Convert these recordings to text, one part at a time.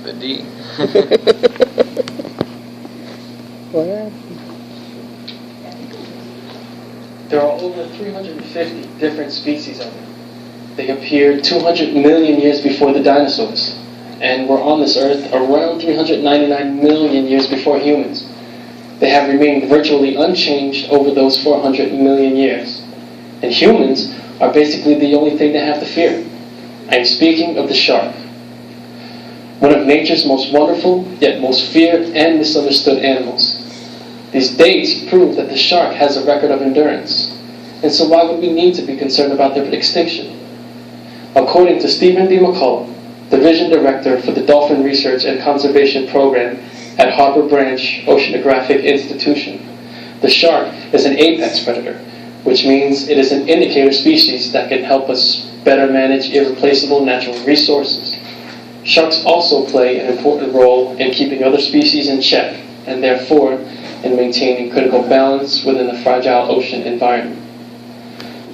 The D. What happened? There are over 350 different species of them. They appeared 200 million years before the dinosaurs, and were on this earth around 399 million years before humans. They have remained virtually unchanged over those 400 million years. And humans are basically the only thing they have to fear. I am speaking of the shark. One of nature's most wonderful, yet most feared and misunderstood animals. These dates prove that the shark has a record of endurance. And so why would we need to be concerned about their extinction? According to Stephen D. McCullough, Division Director for the Dolphin Research and Conservation Program at Harbor Branch Oceanographic Institution, the shark is an apex predator, which means it is an indicator species that can help us better manage irreplaceable natural resources. Sharks also play an important role in keeping other species in check, and therefore in maintaining critical balance within the fragile ocean environment.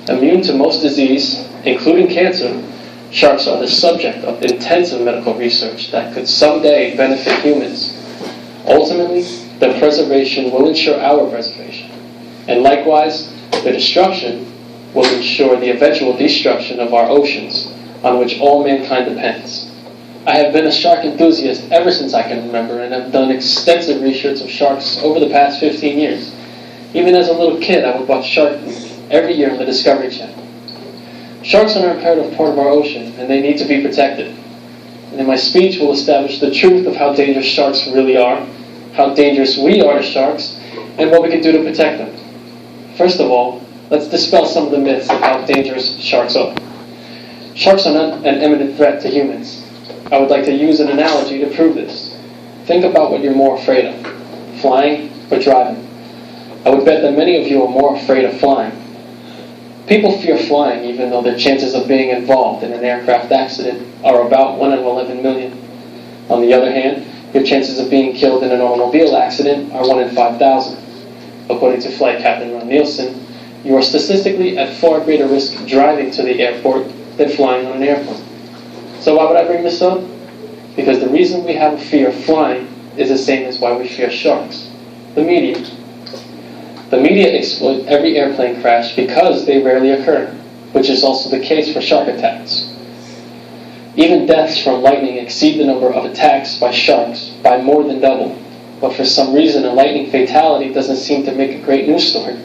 Immune to most disease, including cancer, sharks are the subject of intensive medical research that could someday benefit humans. Ultimately, their preservation will ensure our preservation, and likewise, their destruction will ensure the eventual destruction of our oceans, on which all mankind depends. I have been a shark enthusiast ever since I can remember, and have done extensive research of sharks over the past 15 years. Even as a little kid, I would watch Shark Week every year on the Discovery Channel. Sharks are an imperative part of our ocean, and they need to be protected. And in my speech, we'll establish the truth of how dangerous sharks really are, how dangerous we are to sharks, and what we can do to protect them. First of all, let's dispel some of the myths of how dangerous sharks are. Sharks are not an imminent threat to humans. I would like to use an analogy to prove this. Think about what you're more afraid of, flying or driving. I would bet that many of you are more afraid of flying. People fear flying even though their chances of being involved in an aircraft accident are about 1 in 11 million. On the other hand, your chances of being killed in an automobile accident are 1 in 5,000. According to Flight Captain Ron Nielsen, you are statistically at far greater risk driving to the airport than flying on an airplane. So why would I bring this up? Because the reason we have a fear of flying is the same as why we fear sharks. The media. The media exploit every airplane crash because they rarely occur, which is also the case for shark attacks. Even deaths from lightning exceed the number of attacks by sharks by more than double. But for some reason, a lightning fatality doesn't seem to make a great news story.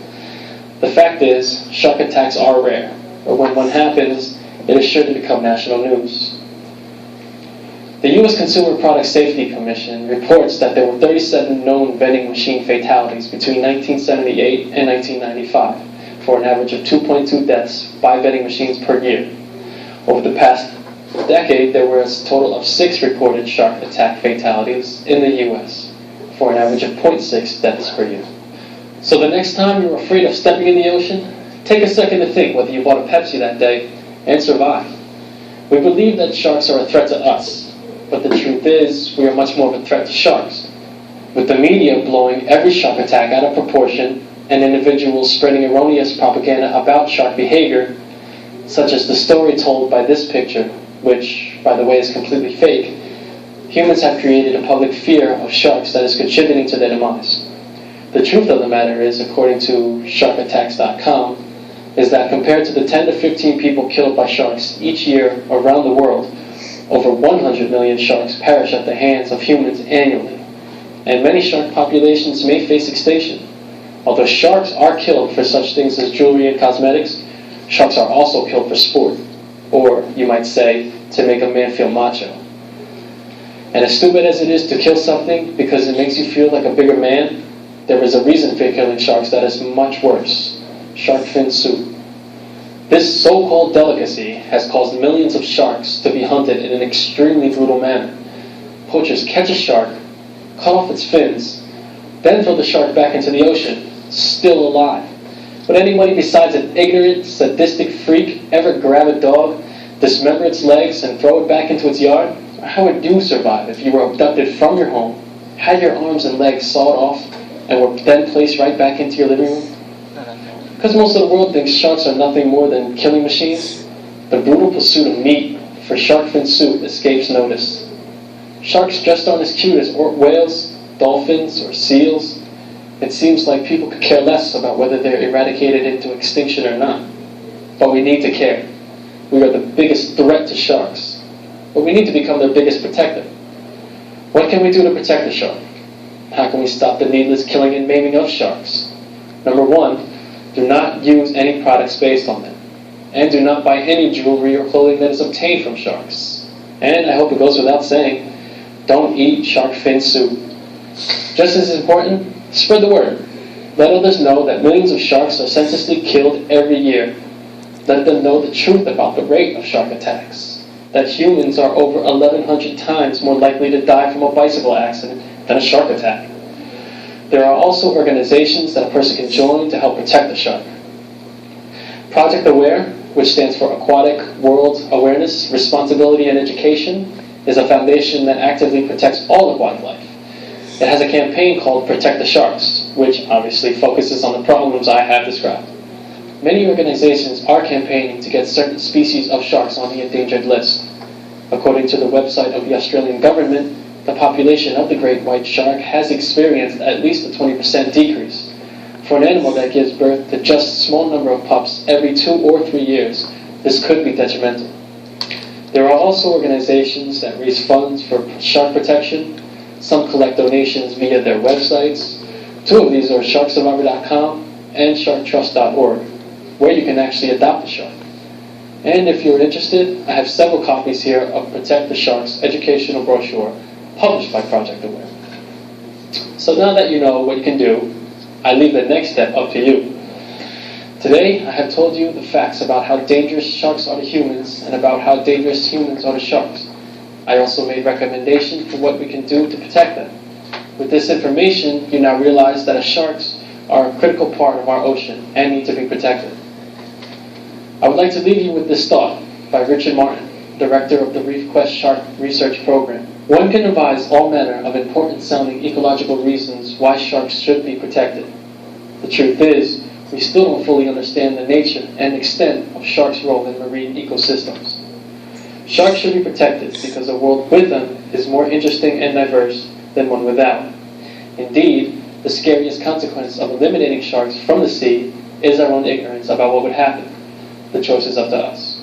The fact is, shark attacks are rare, but when one happens, it is sure to become national news. The U.S. Consumer Product Safety Commission reports that there were 37 known vending machine fatalities between 1978 and 1995, for an average of 2.2 deaths by vending machines per year. Over the past decade, there were a total of 6 reported shark attack fatalities in the U.S., for an average of 0.6 deaths per year. So the next time you're afraid of stepping in the ocean, take a second to think whether you bought a Pepsi that day and survived. We believe that sharks are a threat to us, but the truth is we are much more of a threat to sharks. With the media blowing every shark attack out of proportion and individuals spreading erroneous propaganda about shark behavior, such as the story told by this picture, which, by the way, is completely fake, humans have created a public fear of sharks that is contributing to their demise. The truth of the matter is, according to sharkattacks.com, is that compared to the 10 to 15 people killed by sharks each year around the world, over 100 million sharks perish at the hands of humans annually. And many shark populations may face extinction. Although sharks are killed for such things as jewelry and cosmetics, sharks are also killed for sport, or, you might say, to make a man feel macho. And as stupid as it is to kill something because it makes you feel like a bigger man, there is a reason for killing sharks that is much worse: shark fin soup. This so-called delicacy has caused millions of sharks to be hunted in an extremely brutal manner. Poachers catch a shark, cut off its fins, then throw the shark back into the ocean, still alive. Would anybody besides an ignorant, sadistic freak ever grab a dog, dismember its legs, and throw it back into its yard? How would you survive if you were abducted from your home, had your arms and legs sawed off, and were then placed right back into your living room? Because most of the world thinks sharks are nothing more than killing machines, the brutal pursuit of meat for shark fin soup escapes notice. Sharks just aren't as cute as whales, dolphins, or seals. It seems like people could care less about whether they're eradicated into extinction or not. But we need to care. We are the biggest threat to sharks. But we need to become their biggest protector. What can we do to protect the shark? How can we stop the needless killing and maiming of sharks? Number one, do not use any products based on them. And do not buy any jewelry or clothing that is obtained from sharks. And I hope it goes without saying, don't eat shark fin soup. Just as important, spread the word. Let others know that millions of sharks are senselessly killed every year. Let them know the truth about the rate of shark attacks. That humans are over 1,100 times more likely to die from a bicycle accident than a shark attack. There are also organizations that a person can join to help protect the shark. Project AWARE, which stands for Aquatic World Awareness, Responsibility and Education, is a foundation that actively protects all aquatic life. It has a campaign called Protect the Sharks, which obviously focuses on the problems I have described. Many organizations are campaigning to get certain species of sharks on the endangered list. According to the website of the Australian government, the population of the great white shark has experienced at least a 20% decrease. For an animal that gives birth to just a small number of pups every 2 or 3 years, this could be detrimental. There are also organizations that raise funds for shark protection. Some collect donations via their websites. 2 of these are sharksurvivor.com and sharktrust.org, where you can actually adopt a shark. And if you're interested, I have several copies here of Protect the Sharks educational brochure published by Project AWARE. So now that you know what you can do, I leave the next step up to you. Today, I have told you the facts about how dangerous sharks are to humans and about how dangerous humans are to sharks. I also made recommendations for what we can do to protect them. With this information, you now realize that sharks are a critical part of our ocean and need to be protected. I would like to leave you with this thought by Richard Martin, director of the Reef Quest Shark Research Program. One can devise all manner of important-sounding ecological reasons why sharks should be protected. The truth is, we still don't fully understand the nature and extent of sharks' role in marine ecosystems. Sharks should be protected because a world with them is more interesting and diverse than one without. Indeed, the scariest consequence of eliminating sharks from the sea is our own ignorance about what would happen. The choice is up to us.